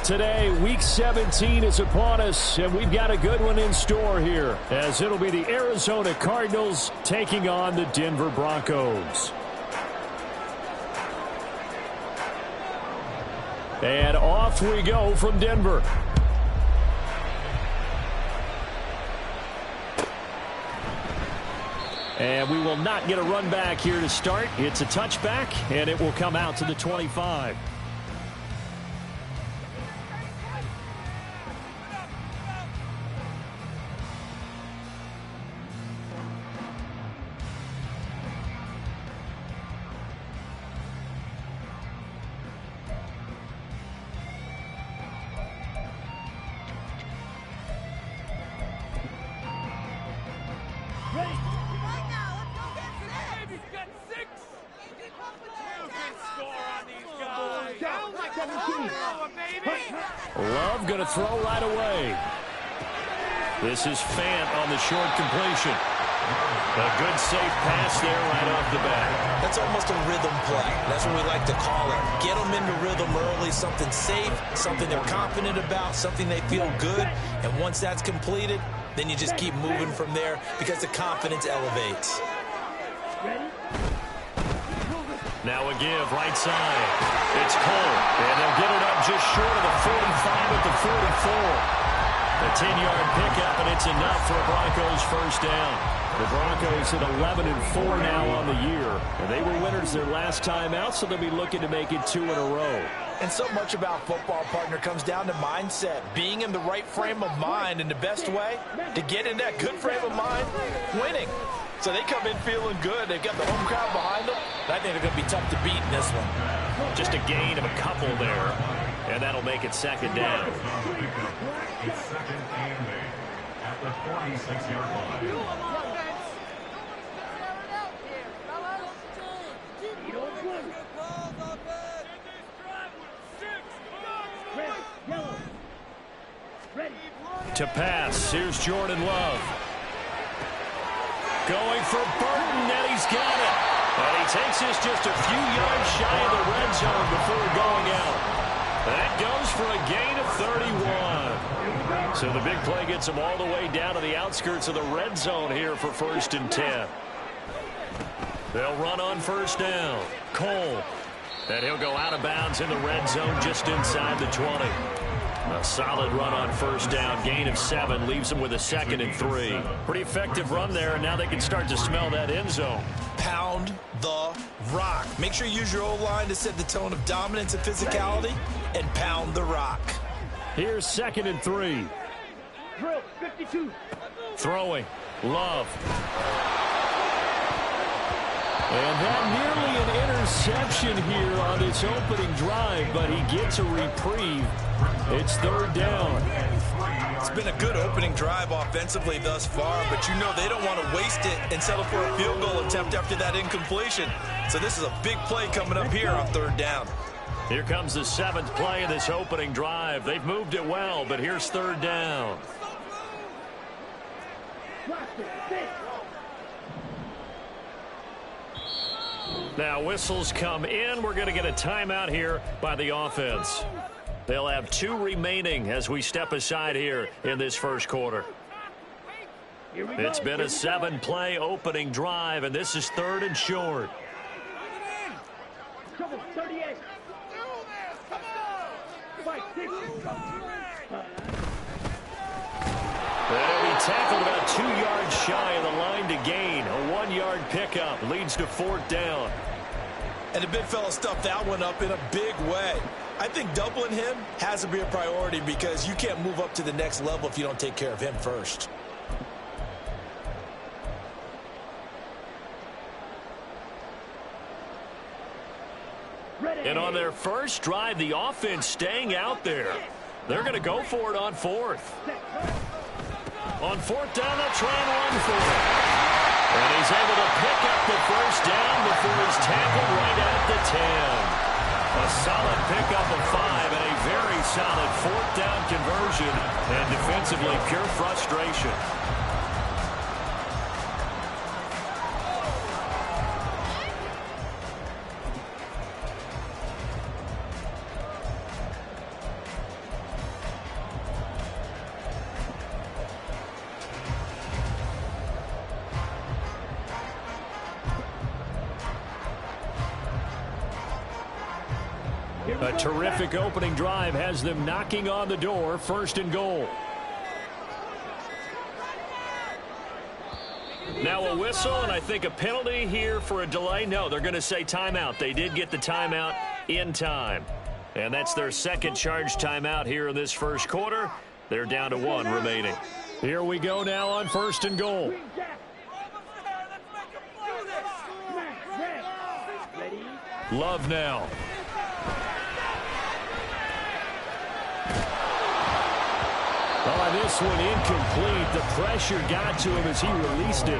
Today, Week 17 is upon us, and we've got a good one in store here, as it'll be the Arizona Cardinals taking on the Denver Broncos. And off we go from Denver. And we will not get a run back here to start. It's a touchback, and it will come out to the 25. Love going to throw right away. This is Fant on the short completion. A good safe pass there right off the bat. That's almost a rhythm play. That's what we like to call it. Get them into rhythm early, something safe, something they're confident about, something they feel good. And once that's completed, then you just keep moving from there because the confidence elevates. Now a give, right side. It's Cole, and they'll get it up just short of the 45 at the 44. A 10-yard pickup, and it's enough for a Broncos first down. The Broncos at 11-4 now on the year, and they were winners their last time out, so they'll be looking to make it 2 in a row. And so much about football, partner, comes down to mindset. Being in the right frame of mind, and the best way to get in that good frame of mind, winning. So they come in feeling good. They've got the home crowd behind them. And I think they're going to be tough to beat in this one. Just a gain of a couple there, and that'll make it second down. Second and 8 at the 46-yard line. To pass, here's Jordan Love. Going for Burton, and he's got it. And he takes this just a few yards shy of the red zone before going out. That goes for a gain of 31. So the big play gets him all the way down to the outskirts of the red zone here for 1st and 10. They'll run on first down. Cole. And he'll go out of bounds in the red zone just inside the 20. A solid run on first down. Gain of 7 leaves them with a 2nd and 3. Pretty effective run there, and now they can start to smell that end zone. Pound the rock. Make sure you use your O-line to set the tone of dominance and physicality, and pound the rock. Here's 2nd and 3. Drill, 52. Throwing. Love. And that nearly an interception here on its opening drive, but he gets a reprieve. It's 3rd down. It's been a good opening drive offensively thus far, but you know they don't want to waste it and settle for a field goal attempt after that incompletion. So this is a big play coming up here on 3rd down. Here comes the 7th play of this opening drive. They've moved it well, but here's 3rd down. Now whistles come in. We're going to get a timeout here by the offense. They'll have 2 remaining as we step aside here in this first quarter. It's been a 7-play opening drive, and this is 3rd and short. They'll be tackled about 2 yards shy of the line to gain. A 1-yard pickup leads to 4th down. And the big fella stuffed that one up in a big way. I think doubling him has to be a priority because you can't move up to the next level if you don't take care of him first. And on their first drive, the offense staying out there. They're going to go for it on 4th. On 4th down, they'll try and run for it. And he's able to pick up the first down before he's tackled right at the 10. A solid pickup of 5 and a very solid 4th down conversion. And defensively, pure frustration. A terrific opening drive has them knocking on the door. 1st and goal. Now a whistle, and I think a penalty here for a delay. No, they're going to say timeout. They did get the timeout in time. And that's their 2nd charge timeout here in this 1st quarter. They're down to 1 remaining. Here we go now on 1st and goal. Love now. Oh, this one incomplete. The pressure got to him as he released it.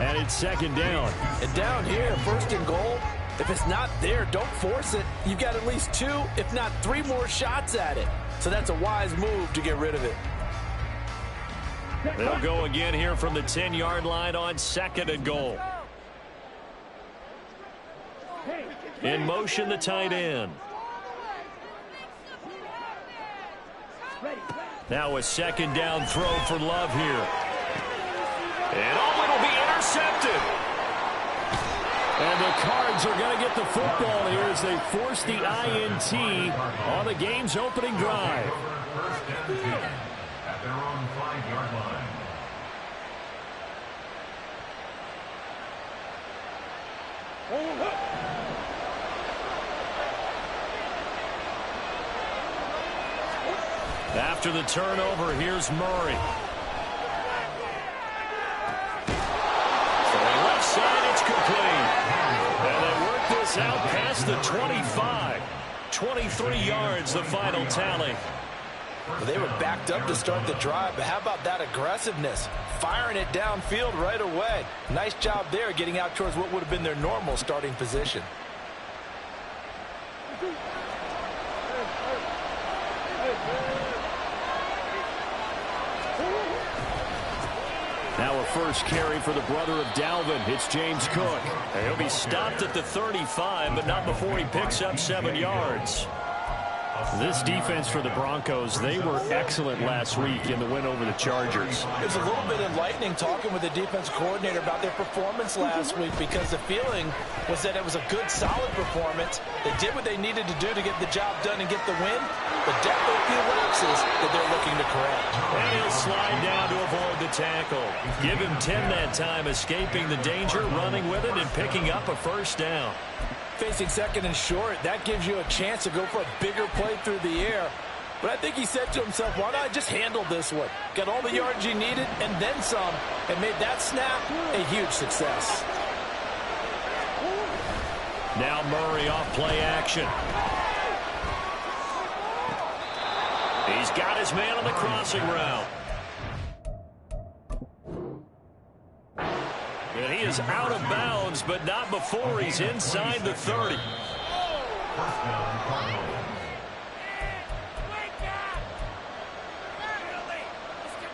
And it's 2nd down. And down here, 1st and goal, if it's not there, don't force it. You've got at least 2, if not 3 more shots at it. So that's a wise move to get rid of it. They'll go again here from the 10-yard line on 2nd and goal. In motion, the tight end. Now a 2nd down throw for Love here. And it'll be intercepted. And the Cards are going to get the football here as they force the INT on the game's opening drive. 1st and 10 at their own 5-yard line. After the turnover, here's Murray. From left side, it's complete. And they work this out past the 25. 23 yards, the final tally. Well, they were backed up to start the drive, but how about that aggressiveness? Firing it downfield right away. Nice job there getting out towards what would have been their normal starting position. Now a 1st carry for the brother of Dalvin. It's James Cook. And he'll be stopped at the 35, but not before he picks up 7 yards. This defense for the Broncos, they were excellent last week in the win over the Chargers. It was a little bit enlightening talking with the defense coordinator about their performance last week because the feeling was that it was a good, solid performance. They did what they needed to do to get the job done and get the win, but definitely a few lapses that they're looking to correct. And he'll slide down to avoid the tackle. Give him 10 that time, escaping the danger, running with it, and picking up a 1st down. Facing 2nd and short, that gives you a chance to go for a bigger play through the air. But I think he said to himself, why not just handle this one? Got all the yards you needed and then some, and made that snap a huge success. Now Murray off play action. He's got his man on the crossing route. And he is out of bounds, but not before he's inside the 30. 1st down, Cardinals.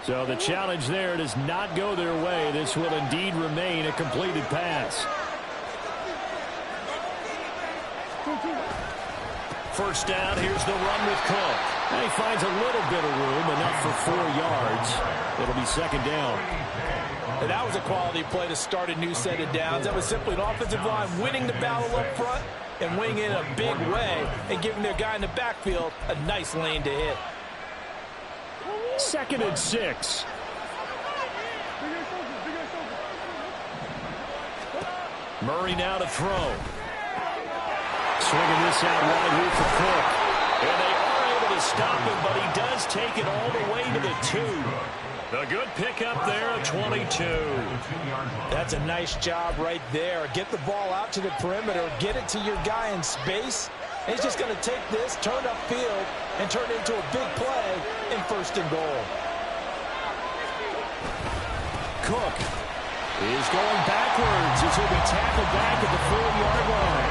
So the challenge there does not go their way. This will indeed remain a completed pass. 1st down, here's the run with Cook. And he finds a little bit of room, enough for 4 yards. It'll be 2nd down. And that was a quality play to start a new set of downs. That was simply an offensive line winning the battle up front and winning it in a big way and giving their guy in the backfield a nice lane to hit. 2nd and 6. Murray now to throw. Swinging this out wide here for Cook. And they are able to stop him, but he does take it all the way to the 2. A good pickup there at 22. That's a nice job right there. Get the ball out to the perimeter. Get it to your guy in space. And he's just going to take this, turn upfield, and turn it into a big play in 1st and goal. Cook is going backwards as he'll be tackled back at the 4-yard line.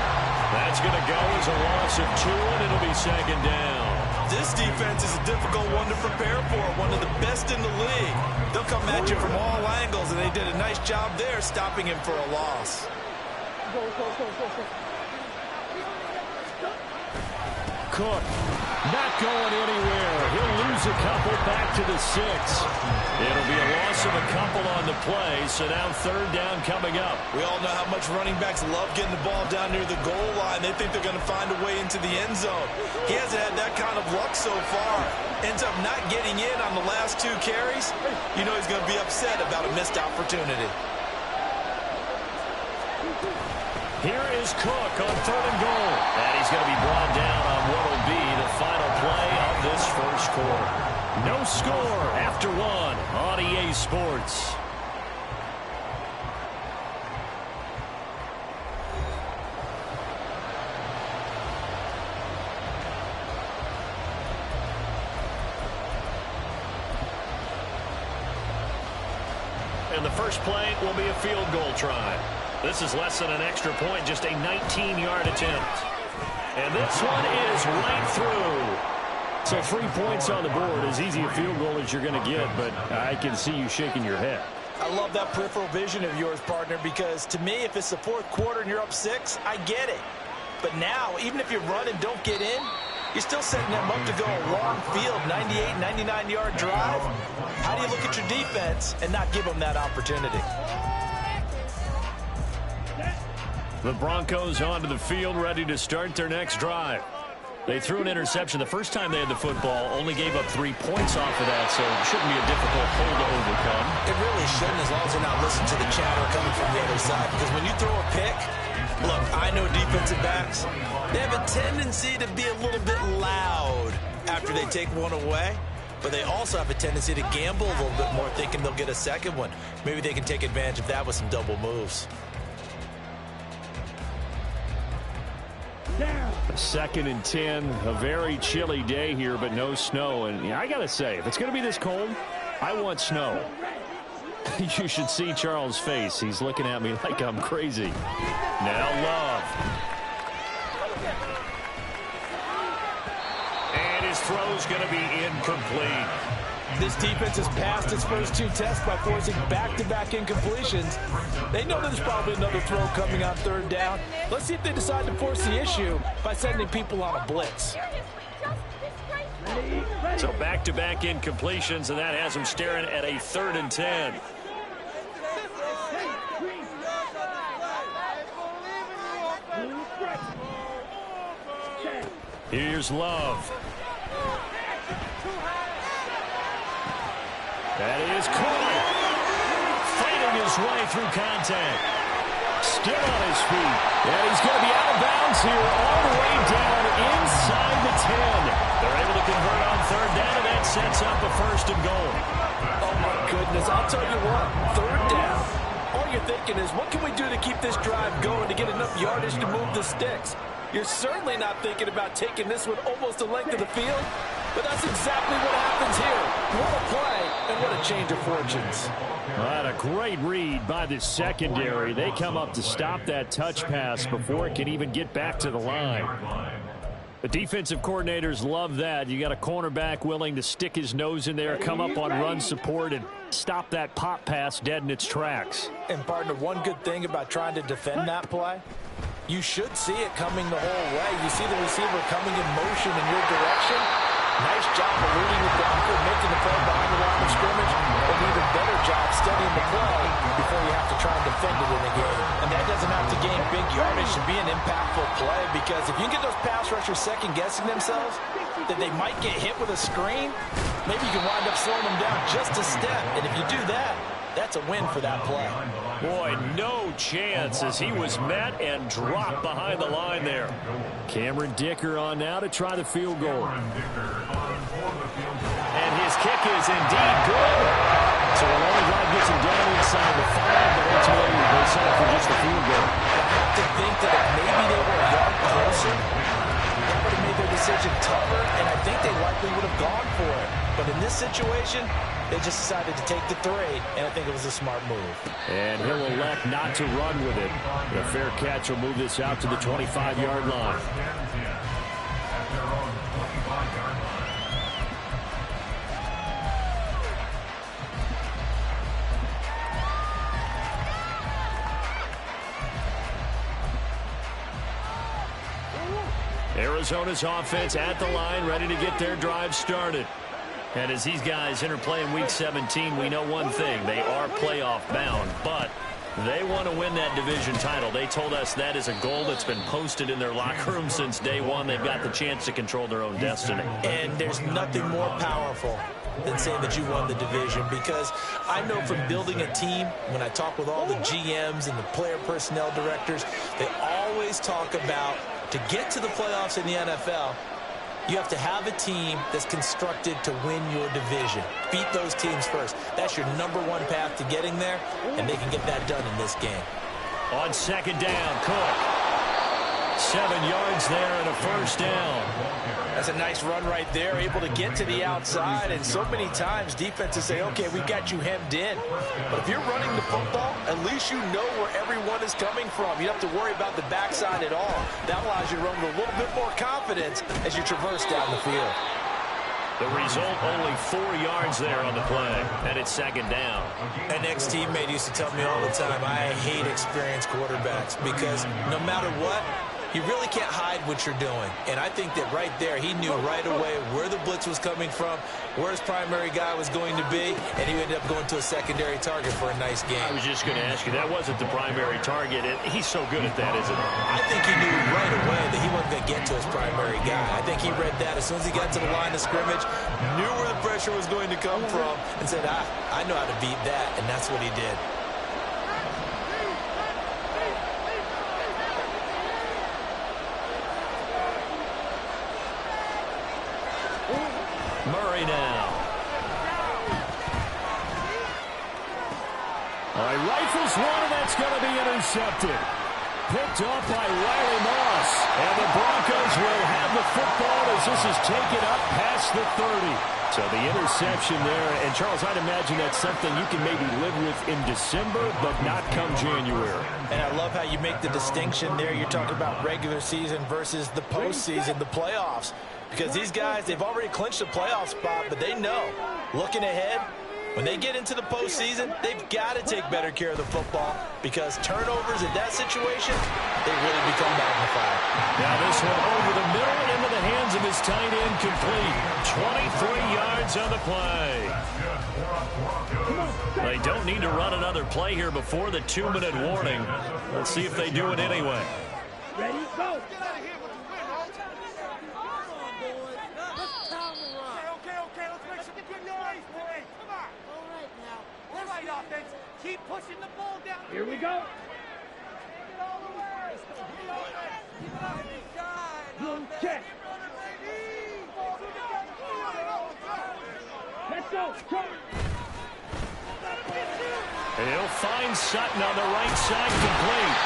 That's going to go as a loss of 2, and it'll be 2nd down. This defense is a difficult one to prepare for, one of the best in the league. They'll come at you from all angles, and they did a nice job there stopping him for a loss. Cook not going anywhere. He'll lose moves a couple back to the 6. It'll be a loss of a couple on the play, so now third down coming up. We all know how much running backs love getting the ball down near the goal line. They think they're going to find a way into the end zone. He hasn't had that kind of luck so far. Ends up not getting in on the last 2 carries. You know he's going to be upset about a missed opportunity. Here is Cook on 3rd and goal. And he's going to be brought down on what will be the final play of this first quarter. No score after 1 on EA Sports. And the first play will be a field goal try. This is less than an extra point, just a 19-yard attempt. And this one is right through. So 3 points on the board, as easy a field goal as you're going to get, but I can see you shaking your head. I love that peripheral vision of yours, partner, because to me, if it's the 4th quarter and you're up 6, I get it. But now, even if you run and don't get in, you're still setting them up to go a long field, 98, 99-yard drive. How do you look at your defense and not give them that opportunity? The Broncos onto the field, ready to start their next drive. They threw an interception the first time they had the football, only gave up 3 points off of that, so it shouldn't be a difficult hole to overcome. It really shouldn't, as long as they're not listening to the chatter coming from the other side, because when you throw a pick, look, I know defensive backs, they have a tendency to be a little bit loud after they take one away, but they also have a tendency to gamble a little bit more, thinking they'll get a second one. Maybe they can take advantage of that with some double moves. A 2nd and 10, a very chilly day here, but no snow. And yeah, I got to say, if it's going to be this cold, I want snow. You should see Charles' face. He's looking at me like I'm crazy. Now Love. And his throw's going to be incomplete. This defense has passed its first 2 tests by forcing back-to-back incompletions. They know there's probably another throw coming on 3rd down. Let's see if they decide to force the issue by sending people on a blitz. So back-to-back incompletions, and that has them staring at a 3rd and 10. Here's Love. That is Cook, fighting his way through contact. Still on his feet. And he's going to be out of bounds here all the way down inside the 10. They're able to convert on 3rd down, and that sets up a 1st and goal. Oh, my goodness. I'll tell you what, 3rd down. All you're thinking is, what can we do to keep this drive going to get enough yardage to move the sticks? You're certainly not thinking about taking this one almost the length of the field. But that's exactly what happens here. What a play, and what a change of fortunes. What a great read by the secondary. They come up to stop that touch pass before it can even get back to the line. The defensive coordinators love that. You got a cornerback willing to stick his nose in there, come up on run support, and stop that pop pass dead in its tracks. And, partner, one good thing about trying to defend that play, you should see it coming the whole way. You see the receiver coming in motion in your direction. Nice job eluding the blocker, making the play behind the line of scrimmage. An even better job studying the play before you have to try and defend it in the game. And that doesn't have to gain big yardage to be an impactful play, because if you can get those pass rushers second-guessing themselves that they might get hit with a screen, maybe you can wind up slowing them down just a step. And if you do that, that's a win for that play. Boy, no chance as he was met and dropped behind the line there. Cameron Dicker on now to try the field goal. And his kick is indeed good. So the long drive gets him down inside the 5, but ultimately they settle for just a field goal. I have to think that if maybe they were a yard closer, that would have made their decision tougher, and I think they likely would have gone for it. But in this situation, they just decided to take the 3, and I think it was a smart move. And he'll elect not to run with it. The fair catch will move this out to the 25-yard line. Arizona's offense at the line, ready to get their drive started. And as these guys interplay in Week 17, we know one thing. They are playoff bound, but they want to win that division title. They told us that is a goal that's been posted in their locker room since day one. They've got the chance to control their own destiny. And there's nothing more powerful than saying that you won the division, because I know from building a team, when I talk with all the GMs and the player personnel directors, they always talk about, to get to the playoffs in the NFL, you have to have a team that's constructed to win your division. Beat those teams first. That's your #1 path to getting there, and they can get that done in this game. On second down, Cook. 7 yards there and a first down. That's a nice run right there, able to get to the outside, and so many times defenses say, okay, we got you hemmed in. But if you're running the football, at least you know where everyone is coming from. You don't have to worry about the backside at all. That allows you to run with a little bit more confidence as you traverse down the field. The result, only 4 yards there on the play, and it's second down. An ex-teammate used to tell me all the time, I hate experienced quarterbacks, because no matter what, you really can't hide what you're doing. And I think that right there, he knew right away where the blitz was coming from, where his primary guy was going to be, and he ended up going to a secondary target for a nice game. I was just going to ask you, that wasn't the primary target. He's so good at that, isn't he? I think he knew right away that he wasn't going to get to his primary guy. I think he read that as soon as he got to the line of scrimmage, knew where the pressure was going to come from, and said, I know how to beat that, and that's what he did. Murray now. All right, rifles one, and that's going to be intercepted. Picked off by Riley Moss. And the Broncos will have the football as this is taken up past the 30. So the interception there. And, Charles, I'd imagine that's something you can maybe live with in December, but not come January. And I love how you make the distinction there. You're talking about regular season versus the postseason, the playoffs. Because these guys, they've already clinched a playoff spot, but they know, looking ahead, when they get into the postseason, they've got to take better care of the football, because turnovers in that situation, they really become magnified. Now this one over the middle and into the hands of his tight end, complete. 23 yards on the play. They don't need to run another play here before the 2-minute warning. Let's see if they do it anyway. Ready, go. Keep pushing the ball down. Here we go. Check. Let's go. He'll find Sutton on the right side, complete.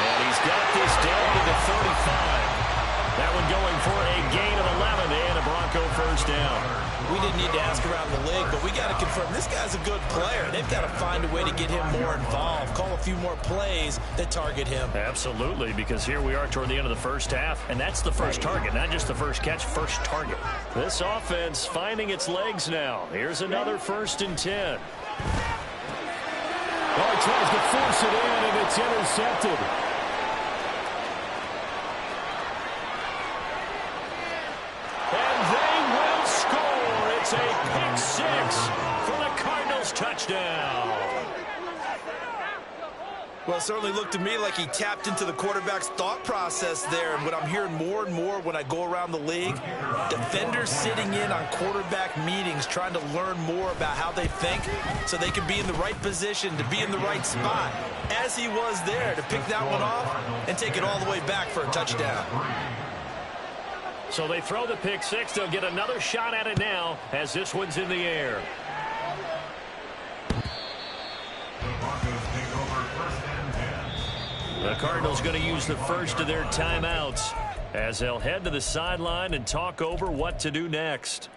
And he's got this down to the 35. That one going for a gain of 11 and a Bronco first down. We didn't need to ask around the league, but we got to confirm this guy's a good player. They've got to find a way to get him more involved, call a few more plays that target him. Absolutely, because here we are toward the end of the first half, and that's the first target, not just the first catch, first target. This offense finding its legs now. Here's another 1st and 10. Oh, he tries to force it in, and it's intercepted. A pick 6 for the Cardinals touchdown. Well, it certainly looked to me like he tapped into the quarterback's thought process there. And what I'm hearing more and more when I go around the league, defenders sitting in on quarterback meetings trying to learn more about how they think so they can be in the right position, to be in the right spot, as he was there, to pick that one off and take it all the way back for a touchdown. So they throw the pick 6. They'll get another shot at it now as this one's in the air. The Cardinals going to use the first of their timeouts as they'll head to the sideline and talk over what to do next.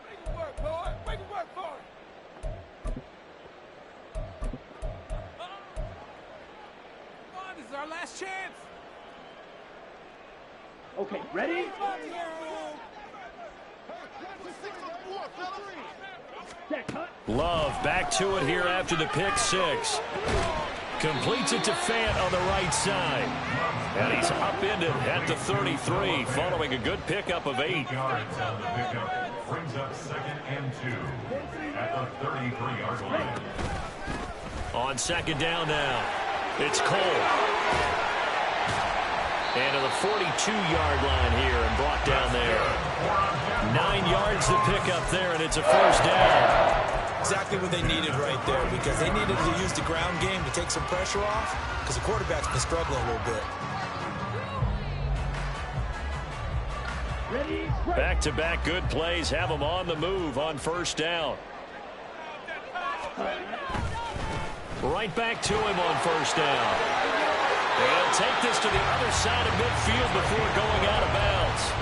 Make it work, boy. Make it work for him. Come on, this is our last chance. Okay, ready? Love back to it here after the pick 6. Completes it to Fant on the right side. And he's upended at the 33 following a good pickup of 8. brings up 2nd and 2 at the 33-yard line. On 2nd down now, it's Cole. And to the 42-yard line here and brought down there. 9 yards to pick up there, and it's a first down. Exactly what they needed right there, because they needed to use the ground game to take some pressure off, because the quarterback's been struggling a little bit. Back-to-back good plays have them on the move on first down. Right back to him on first down. They'll take this to the other side of midfield before going out of bounds.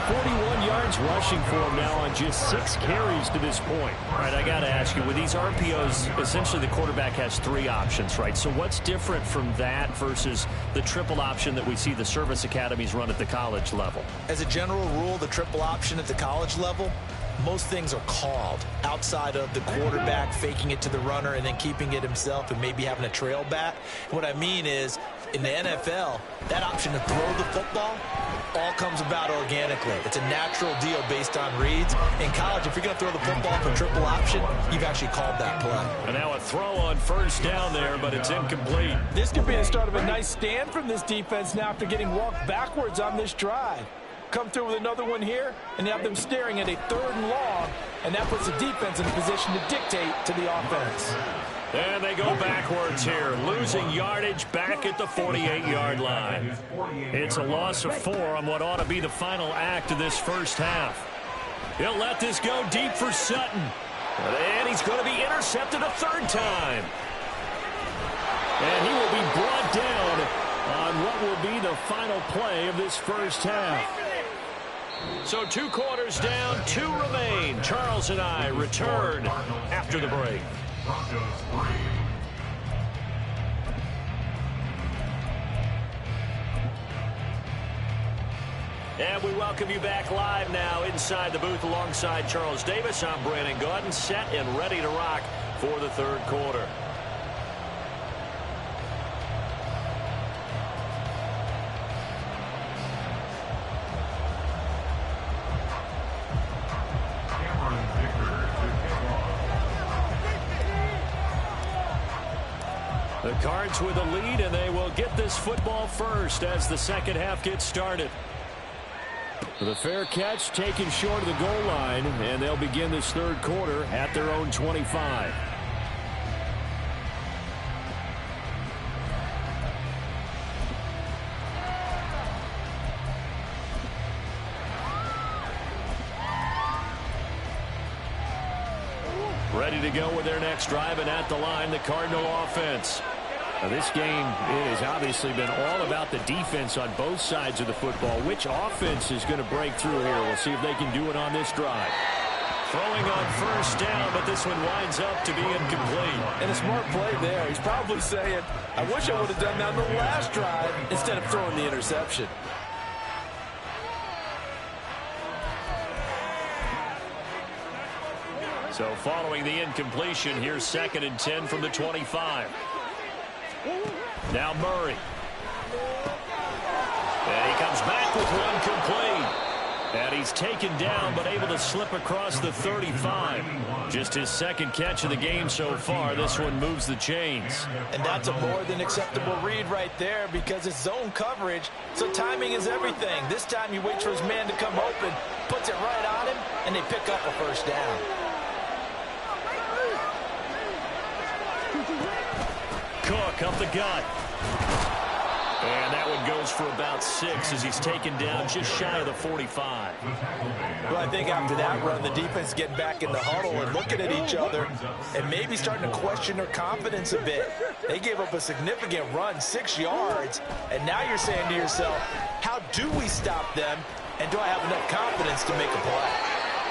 41 yards rushing for him now on just 6 carries to this point. All right, I got to ask you, with these RPOs, essentially the quarterback has 3 options, right? So what's different from that versus the triple option that we see the service academies run at the college level? As a general rule, the triple option at the college level, most things are called outside of the quarterback faking it to the runner and then keeping it himself and maybe having a trail back. What I mean is, in the NFL, that option to throw the football all comes about organically. It's a natural deal based on reads. In college, if you're going to throw the football for triple option, you've actually called that play. And now a throw on first down there, but it's incomplete. This could be the start of a nice stand from this defense now after getting walked backwards on this drive. Come through with another one here, and you have them staring at a 3rd and long, and that puts the defense in a position to dictate to the offense. And they go backwards here, losing yardage back at the 48-yard line. It's a loss of 4 on what ought to be the final act of this first half. He'll let this go deep for Sutton. And he's going to be intercepted a 3rd time. And he will be brought down on what will be the final play of this first half. So 2 quarters down, 2 remain. Charles and I return after the break. Broncos 3. And we welcome you back live now inside the booth alongside Charles Davis. I'm Brandon Gaudin, set and ready to rock for the 3rd quarter. The Cards with a lead, and they will get this football first as the second half gets started. The fair catch taken short of the goal line, and they'll begin this 3rd quarter at their own 25. Ready to go with their next drive, and at the line, the Cardinal offense. Now, this game has obviously been all about the defense on both sides of the football. Which offense is going to break through here? We'll see if they can do it on this drive. Throwing on first down, but this one winds up to be incomplete. And a smart play there. He's probably saying, I wish I would have done that on the last drive instead of throwing the interception. So following the incompletion, here's 2nd and 10 from the 25. Now Murray. And he comes back with one complete. And he's taken down, but able to slip across the 35. Just his 2nd catch of the game so far. This one moves the chains. And that's a more than acceptable read right there, because it's zone coverage, so timing is everything. This time he waits for his man to come open, puts it right on him, and they pick up a first down. Cook up the gut. And that one goes for about 6 as he's taken down just shy of the 45. Well, I think after that run, the defense getting back in the huddle and looking at each other and maybe starting to question their confidence a bit. They gave up a significant run, 6 yards, and now you're saying to yourself, how do we stop them, and do I have enough confidence to make a play?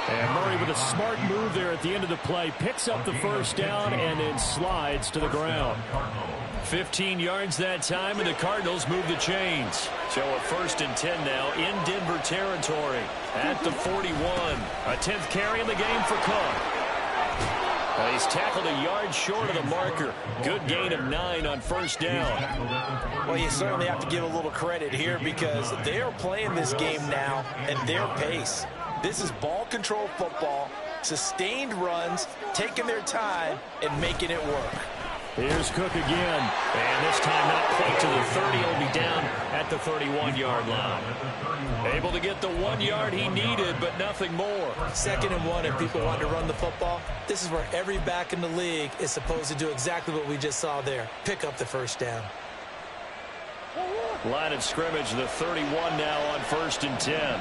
And Murray with a smart move there at the end of the play, picks up the first down and then slides to the ground. 15 yards that time, and the Cardinals move the chains. So a 1st and 10 now in Denver territory at the 41. A 10th carry in the game for Cook. He's tackled a yard short of the marker. Good gain of 9 on first down. Well, you certainly have to give a little credit here because they are playing this game now at their pace. This is ball control football, sustained runs, taking their time, and making it work. Here's Cook again. And this time not quite to the 30. He'll be down at the 31-yard line. Able to get the 1 yard he needed, but nothing more. 2nd and 1, and people want to run the football. This is where every back in the league is supposed to do exactly what we just saw there. Pick up the first down. Line of scrimmage, the 31 now on 1st and 10.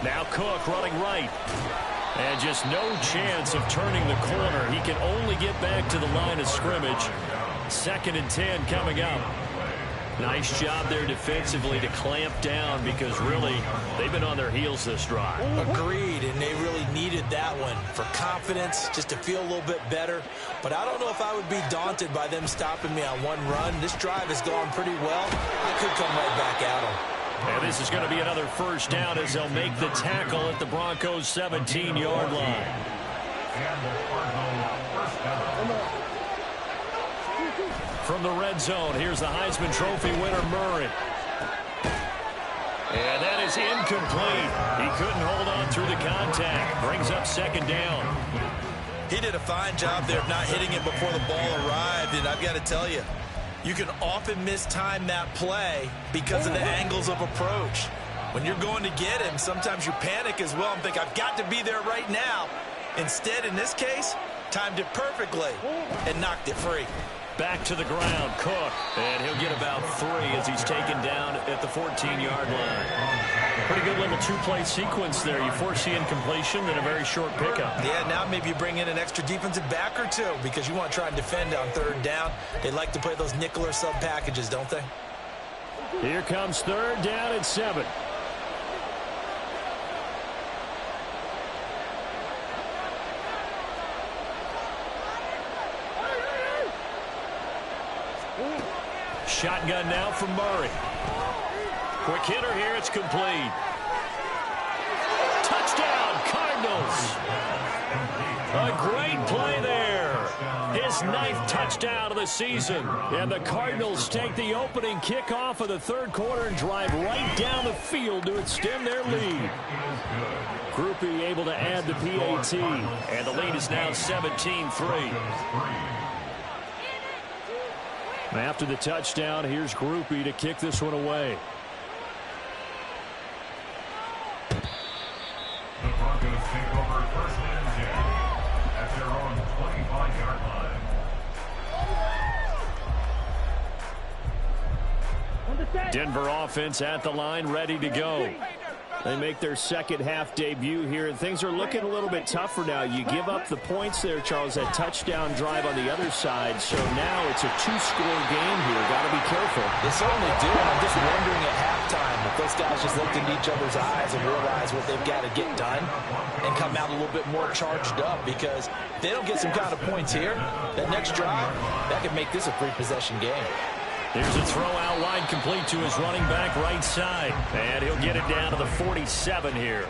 Now Cook running right. And just no chance of turning the corner. He can only get back to the line of scrimmage. 2nd and 10 coming up. Nice job there defensively to clamp down because really they've been on their heels this drive. Agreed, and they really needed that one for confidence, just to feel a little bit better. But I don't know if I would be daunted by them stopping me on one run. This drive has gone pretty well. I could come right back at them. And this is going to be another first down as they'll make the tackle at the Broncos' 17-yard line. From the red zone, here's the Heisman Trophy winner, Murray. And that is incomplete. He couldn't hold on through the contact. Brings up 2nd down. He did a fine job there of not hitting it before the ball arrived, and I've got to tell you, you can often mistime that play because of the angles of approach. When you're going to get him, sometimes you panic as well and think, I've got to be there right now. Instead, in this case, timed it perfectly and knocked it free. Back to the ground, Cook. And he'll get about 3 as he's taken down at the 14-yard line. Pretty good little two-play sequence there. You force the incompletion, then a very short pickup. Yeah, now maybe you bring in an extra defensive back or two because you want to try and defend on 3rd down. They like to play those nickel or sub packages, don't they? Here comes 3rd down and 7. Shotgun now from Murray. Quick hitter here. It's complete. Touchdown, Cardinals. A great play there. His 9th touchdown of the season. And the Cardinals take the opening kickoff of the 3rd quarter and drive right down the field to extend their lead. Groupie able to add the PAT. And the lead is now 17-3. After the touchdown, here's Groupie to kick this one away. The Broncos take over 1st and 10 at their own 25-yard line. Denver offense at the line, ready to go. They make their 2nd half debut here, and things are looking a little bit tougher now. You give up the points there, Charles, that touchdown drive on the other side. So now it's a 2-score game here. Got to be careful. They certainly do, and I'm just wondering at halftime if those guys just looked into each other's eyes and realized what they've got to get done and come out a little bit more charged up, because if they don't get some kind of points here, that next drive, that could make this a 3-possession game. Here's a throw out wide, complete to his running back right side. And he'll get it down to the 47 here.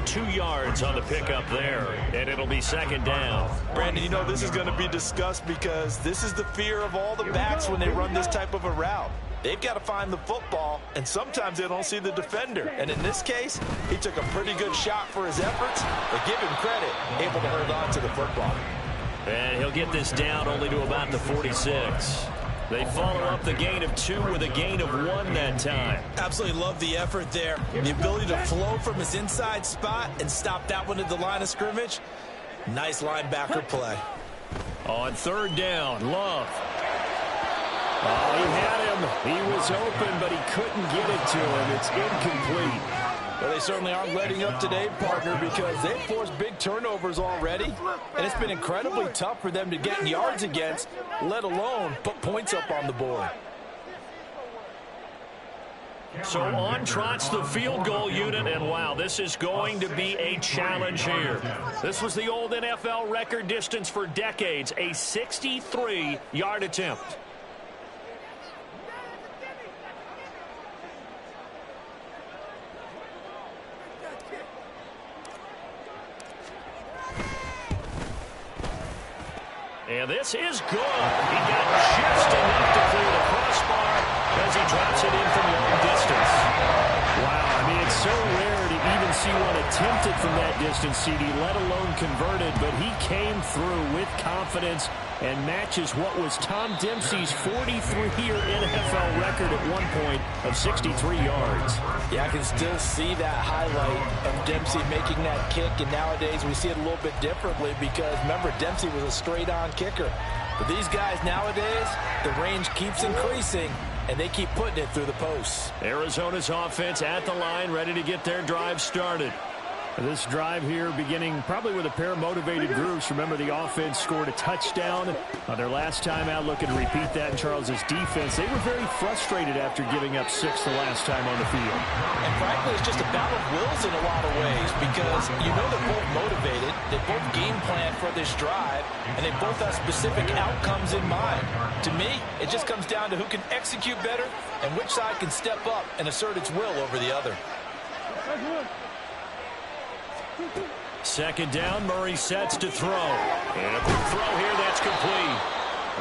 2 yards on the pickup there. And it'll be 2nd down. Brandon, you know this is going to be discussed because this is the fear of all the backs when they run this type of a route. They've got to find the football, and sometimes they don't see the defender. And in this case, he took a pretty good shot for his efforts, but give him credit, able to hold on to the football. And he'll get this down only to about the 46. They follow up the gain of 2 with a gain of 1 that time. Absolutely love the effort there. The ability to flow from his inside spot and stop that one at the line of scrimmage. Nice linebacker play. On 3rd down, Love. Oh, he had him. He was open, but he couldn't get it to him. It's incomplete. Well, they certainly aren't letting up today, partner, because they've forced big turnovers already, and it's been incredibly tough for them to get yards against, let alone put points up on the board. So on trots the field goal unit, and wow, this is going to be a challenge here. This was the old NFL record distance for decades, a 63-yard attempt. And this is good. He got just enough to clear the crossbar as he drops it in from long distance. attempted from that distance, CD, let alone converted, but he came through with confidence and matches what was Tom Dempsey's 43-year NFL record at one point of 63 yards. Yeah, I can still see that highlight of Dempsey making that kick, and nowadays we see it a little bit differently because, remember, Dempsey was a straight-on kicker. But these guys nowadays, the range keeps increasing, and they keep putting it through the posts. Arizona's offense at the line, ready to get their drive started. This drive here beginning probably with a pair of motivated groups. Remember, the offense scored a touchdown on their last time out, looking to repeat that in Charles's defense. They were very frustrated after giving up 6 the last time on the field. And frankly, it's just a battle of wills in a lot of ways because you know they're both motivated, they both game plan for this drive, and they both have specific outcomes in mind. To me, it just comes down to who can execute better and which side can step up and assert its will over the other. Second down, Murray sets to throw. And a quick throw here, that's complete.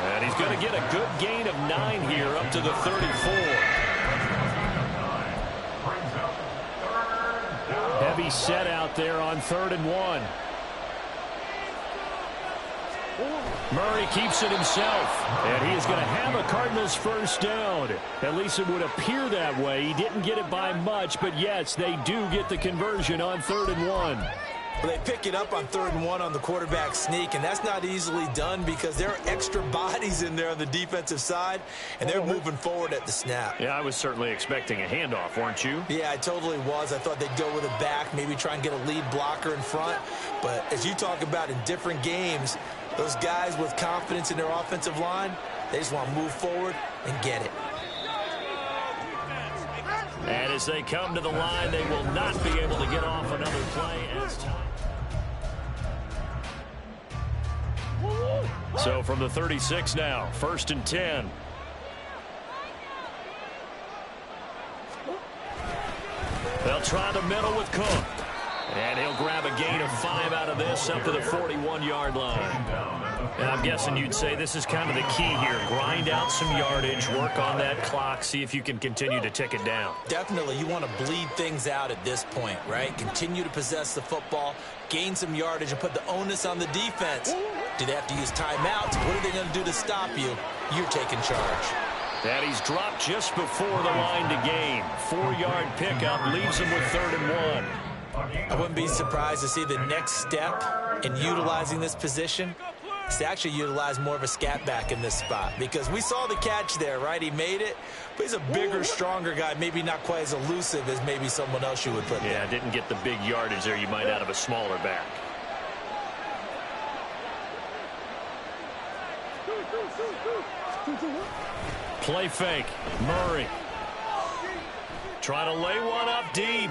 And he's going to get a good gain of 9 here up to the 34. Heavy set out there on 3rd and 1. Murray keeps it himself, and he is going to have a Cardinals first down. At least it would appear that way. He didn't get it by much, but yes, they do get the conversion on 3rd and 1. Well, they pick it up on 3rd and 1 on the quarterback sneak, and that's not easily done because there are extra bodies in there on the defensive side, and they're moving forward at the snap. Yeah, I was certainly expecting a handoff, weren't you? Yeah, I totally was. I thought they'd go with a back, maybe try and get a lead blocker in front. But as you talk about in different games, those guys with confidence in their offensive line, they just want to move forward and get it. And as they come to the line, they will not be able to get off another play as time. So from the 36 now, 1st and 10. They'll try the middle with Cook. And he'll grab a gain of 5 out of this up to the 41-yard line. And I'm guessing you'd say this is kind of the key here. Grind out some yardage, work on that clock, see if you can continue to tick it down. Definitely, you want to bleed things out at this point, right? Continue to possess the football, gain some yardage, and put the onus on the defense. Do they have to use timeouts? What are they going to do to stop you? You're taking charge. And he's dropped just before the line to gain. 4-yard pickup leaves him with 3rd and 1. I wouldn't be surprised to see the next step in utilizing this position is to actually utilize more of a scat back in this spot, because we saw the catch there, right? He made it, but he's a bigger, stronger guy, maybe not quite as elusive as maybe someone else you would put there. Yeah, didn't get the big yardage there you might out of a smaller back. Play fake. Murray. Trying to lay one up deep.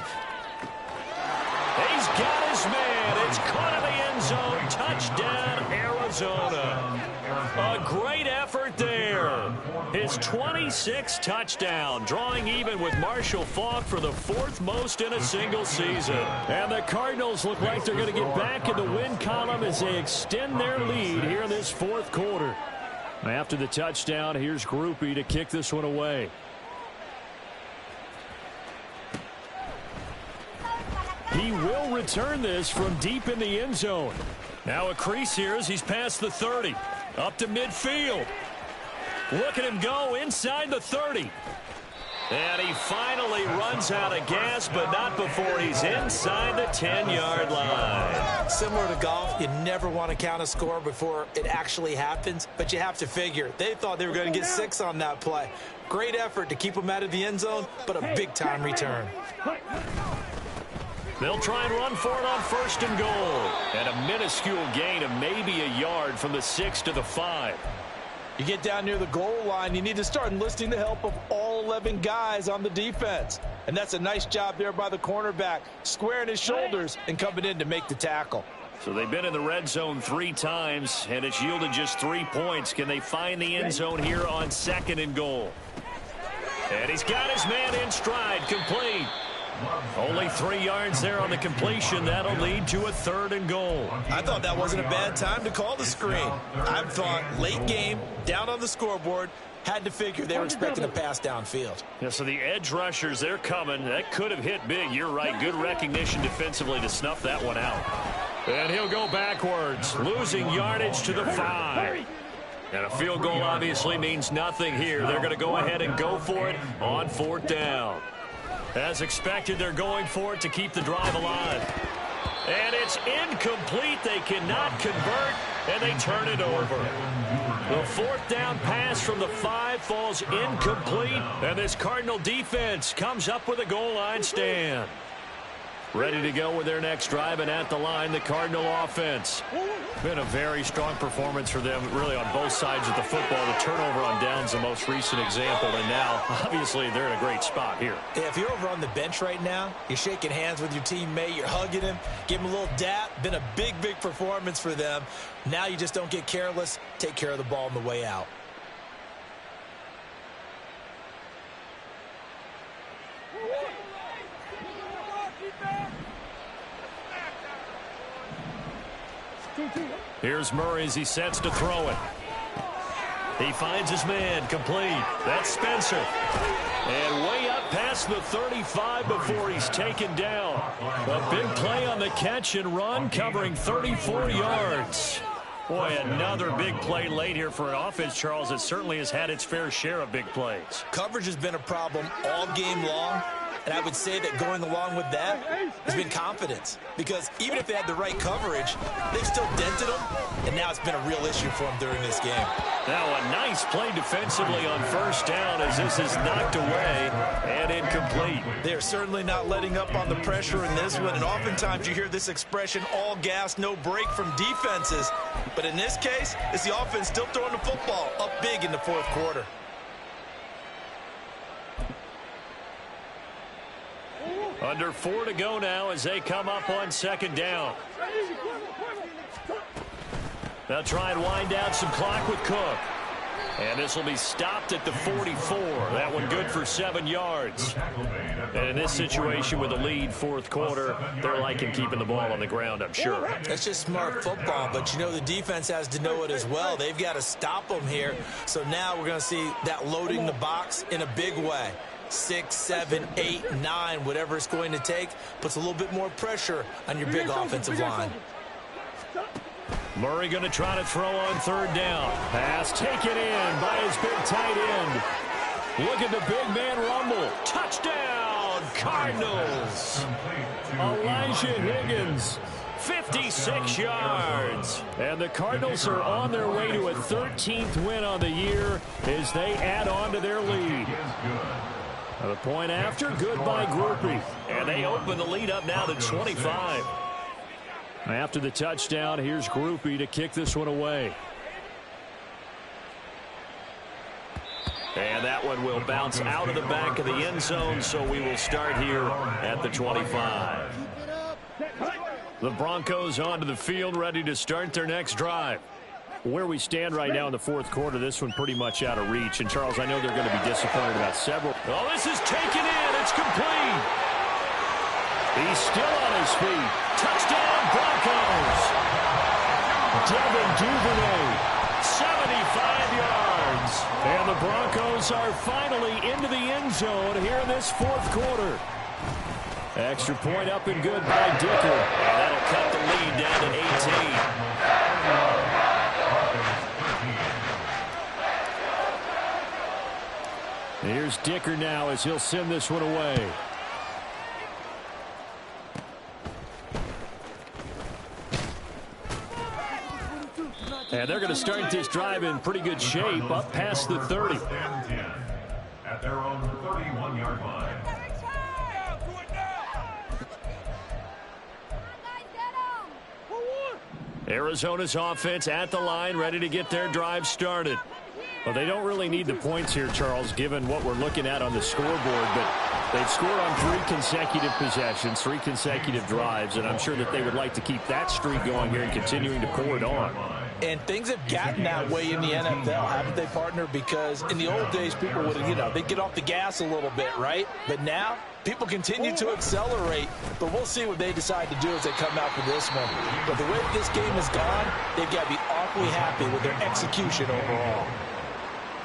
He's got his man. It's caught in the end zone. Touchdown, Arizona. A great effort there. His 26th touchdown, drawing even with Marshall Faulk for the 4th most in a single season. And the Cardinals look like they're going to get back in the win column as they extend their lead here in this 4th quarter. After the touchdown, here's Groupie to kick this one away. He will return this from deep in the end zone. Now a crease here as he's past the 30. Up to midfield. Look at him go inside the 30. And he finally runs out of gas, but not before he's inside the 10-yard line. Similar to golf, you never want to count a score before it actually happens, but you have to figure. They thought they were going to get 6 on that play. Great effort to keep them out of the end zone, but a big-time return. They'll try and run for it on 1st and goal. And a minuscule gain of maybe a yard from the 6 to the 5. You get down near the goal line, you need to start enlisting the help of all 11 guys on the defense. And that's a nice job there by the cornerback, squaring his shoulders and coming in to make the tackle. So they've been in the red zone 3 times, and it's yielded just 3 points. Can they find the end zone here on 2nd and goal? And he's got his man in stride, complete. Only 3 yards there on the completion. That'll lead to a 3rd and goal. I thought that wasn't a bad time to call the screen. I thought late game, down on the scoreboard, Had to figure they were expecting a pass downfield. Yeah, so the edge rushers, they're coming. That could have hit big. You're right. Good recognition defensively to snuff that one out. And he'll go backwards, losing yardage to the 5. And a field goal obviously means nothing here. They're going to go ahead and go for it on 4th down. As expected, they're going for it to keep the drive alive. And it's incomplete. They cannot convert, and they turn it over. The 4th down pass from the 5 falls incomplete, and this Cardinal defense comes up with a goal line stand. Ready to go with their next drive, and at the line, the Cardinal offense. Been a very strong performance for them, really, on both sides of the football. The turnover on downs, the most recent example, and now, obviously, they're in a great spot here. Yeah, if you're over on the bench right now, you're shaking hands with your teammate, you're hugging him, give him a little dap. Been a big, big performance for them. Now you just don't get careless. Take care of the ball on the way out. Here's Murray as he sets to throw it. He finds his man, complete. That's Spencer. And way up past the 35 before he's taken down. A big play on the catch and run, covering 34 yards. Boy, another big play late here for an offense, Charles, that certainly has had its fair share of big plays. Coverage has been a problem all game long. And I would say that going along with that has been confidence. Because even if they had the right coverage, they've still dented them. And now it's been a real issue for them during this game. Now a nice play defensively on 1st down as this is knocked away and incomplete. They're certainly not letting up on the pressure in this one. And oftentimes you hear this expression, all gas, no break from defenses. But in this case, it's the offense still throwing the football up big in the 4th quarter. Under 4 to go now as they come up on 2nd down. They'll try and wind down some clock with Cook. And this will be stopped at the 44. That one good for 7 yards. And in this situation with a lead 4th quarter, they're liking keeping the ball on the ground, I'm sure. That's just smart football, but you know the defense has to know it as well. They've got to stop them here. So now we're going to see that loading the box in a big way. 6, 7, 8, 9, whatever it's going to take, puts a little bit more pressure on your big offensive line. Murray going to try to throw on 3rd down. Pass taken in by his big tight end. Look at the big man rumble. Touchdown, Cardinals. Elijah Higgins, 56 yards. And the Cardinals are on their way to a 13th win on the year as they add on to their lead. The point after, good by Groupie. And they open the lead up now to 25. After the touchdown, here's Groupie to kick this one away. And that one will bounce out of the back of the end zone, so we will start here at the 25. The Broncos onto the field, ready to start their next drive. Where we stand right now in the 4th quarter, this one pretty much out of reach. And, Charles, I know they're going to be disappointed about several. Oh, this is taken in. It's complete. He's still on his feet. Touchdown, Broncos. Devin Duvernay, 75 yards. And the Broncos are finally into the end zone here in this 4th quarter. Extra point up and good by Dicker. And that'll cut the lead down to 18. Here's Dicker now as he'll send this one away. And they're going to start this drive in pretty good shape up past the 30. At their own 31-yard line. Arizona's offense at the line, ready to get their drive started. Well, they don't really need the points here, Charles, given what we're looking at on the scoreboard, but they've scored on 3 consecutive possessions, 3 consecutive drives, and I'm sure that they would like to keep that streak going here and continuing to pour it on. And things have gotten that way in the NFL, haven't they, partner? Because in the old days, people would, they'd get off the gas a little bit, right? But now, people continue to accelerate, but we'll see what they decide to do as they come out for this one. But the way this game has gone, they've got to be awfully happy with their execution overall.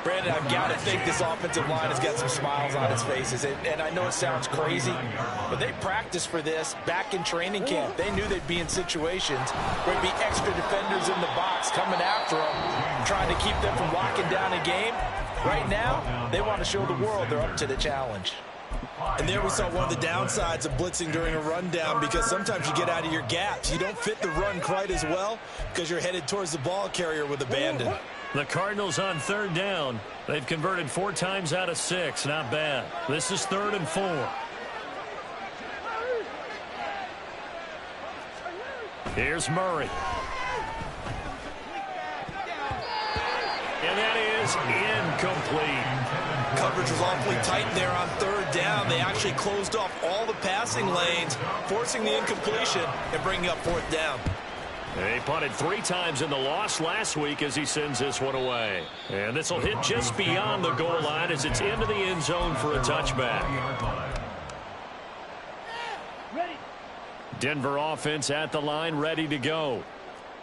Brandon, I've got to think this offensive line has got some smiles on its faces. And I know it sounds crazy, but they practiced for this back in training camp. They knew they'd be in situations where there'd be extra defenders in the box coming after them, trying to keep them from locking down a game. Right now, they want to show the world they're up to the challenge. And there we saw one of the downsides of blitzing during a rundown, because sometimes you get out of your gaps. You don't fit the run quite as well because you're headed towards the ball carrier with abandon. The Cardinals on 3rd down. They've converted 4 times out of 6. Not bad. This is 3rd and 4. Here's Murray. And that is incomplete. Coverage was awfully tight there on 3rd down. They actually closed off all the passing lanes, forcing the incompletion and bringing up 4th down. He punted 3 times in the loss last week as he sends this one away. And this will hit just beyond the goal line as it's into the end zone for a touchback. Denver offense at the line, ready to go.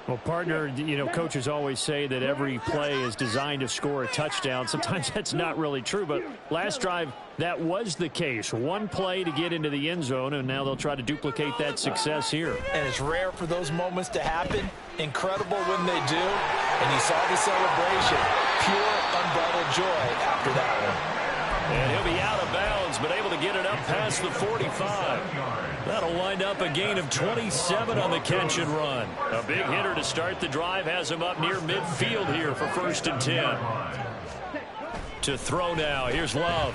Well, partner, you know, coaches always say that every play is designed to score a touchdown. Sometimes that's not really true, but last drive, that was the case. One play to get into the end zone, and now they'll try to duplicate that success here. And it's rare for those moments to happen. Incredible when they do. And you saw the celebration. Pure, unbridled joy after that one. And he'll be out of bounds, but able to get it up past the 45. That'll wind up a gain of 27 on the catch and run. A big hitter to start the drive has him up near midfield here for 1st and 10. To throw now. Here's Love.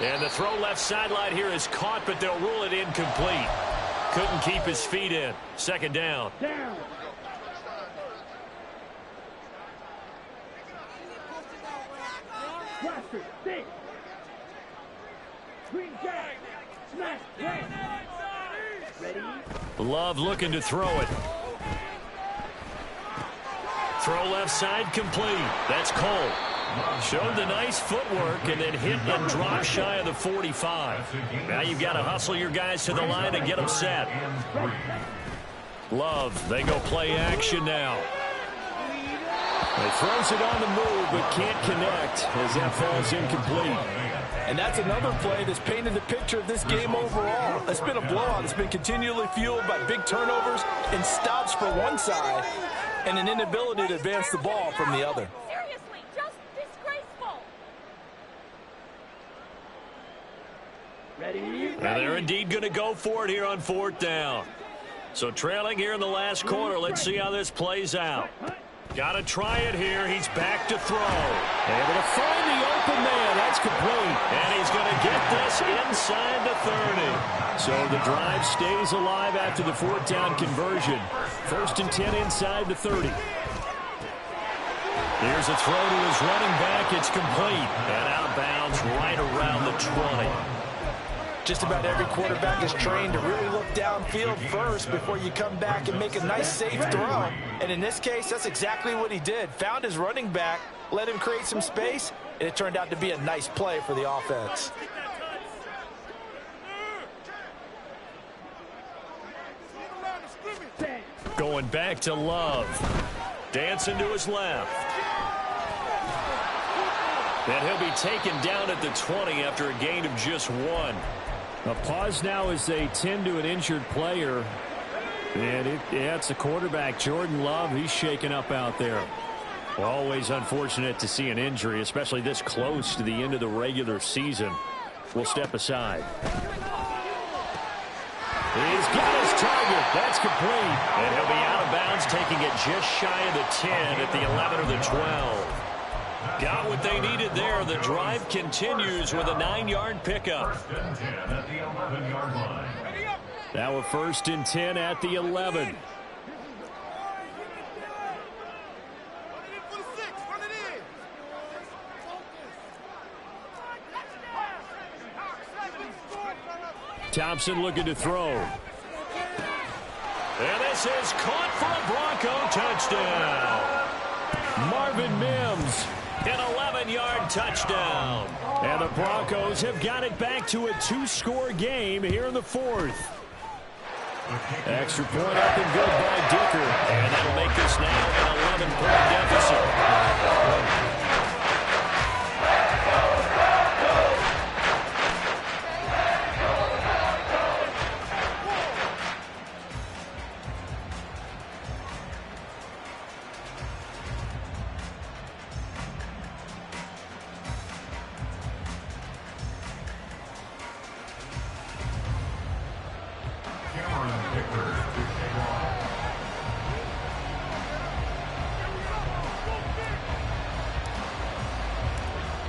And the throw left sideline here is caught, but they'll rule it incomplete. Couldn't keep his feet in. 2nd down. Love looking to throw it. Throw left side complete. That's Cole. Showed the nice footwork and then hit and drop shy of the 45. Now you've got to hustle your guys to the line and get them set. Love, they go play action now. He throws it on the move but can't connect as that falls incomplete. And that's another play that's painted the picture of this game overall. It's been a blowout. It's been continually fueled by big turnovers and stops for one side and an inability to advance the ball from the other. Seriously, just disgraceful. And they're indeed going to go for it here on 4th down. So trailing here in the last quarter. Let's see how this plays out. Got to try it here. He's back to throw. Able to find the open man. That's complete. And he's going to get this inside the 30. So the drive stays alive after the 4th down conversion. 1st and 10 inside the 30. Here's a throw to his running back. It's complete. And out of bounds right around the 20. Just about every quarterback is trained to really look downfield first before you come back and make a nice, safe throw. And in this case, that's exactly what he did. Found his running back, let him create some space, and it turned out to be a nice play for the offense. Going back to Love. Dancing to his left. And he'll be taken down at the 20 after a gain of just 1. A pause now as they tend to an injured player. And it's the quarterback, Jordan Love. He's shaken up out there. Always unfortunate to see an injury, especially this close to the end of the regular season. We'll step aside. He's got his target. That's complete. And he'll be out of bounds, taking it just shy of the 10 at the 11 or the 12. Got what they needed there. The drive continues with a 9-yard pickup. Now a 1st and 10 at the 11. Thompson looking to throw. And this is caught for a Bronco touchdown. Marvin Mims, an 11-yard touchdown. And the Broncos have got it back to a 2-score game here in the 4th. Extra point up and good by Dicker. And that'll make this now an 11-point deficit.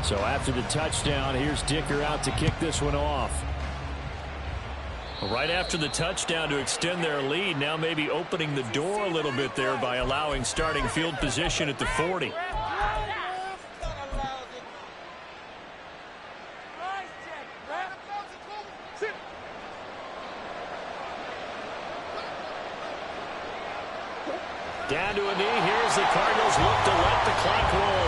So after the touchdown, here's Dicker out to kick this one off. Right after the touchdown to extend their lead, now maybe opening the door a little bit there by allowing starting field position at the 40. Down to a knee. Here's the Cardinals look to let the clock roll.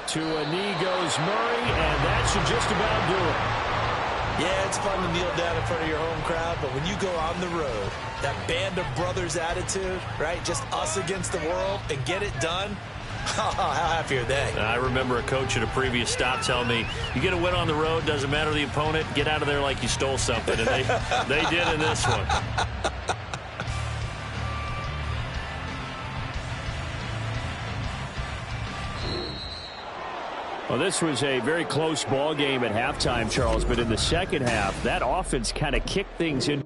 To a knee goes Murray, and that should just about do it. Yeah, it's fun to kneel down in front of your home crowd, but when you go on the road, that band of brothers attitude, right, just us against the world, and get it done, how happy are they? I remember a coach at a previous stop telling me, you get a win on the road, doesn't matter the opponent, get out of there like you stole something, and they did in this one. Well, this was a very close ball game at halftime, Charles, but in the second half, that offense kind of kicked things in.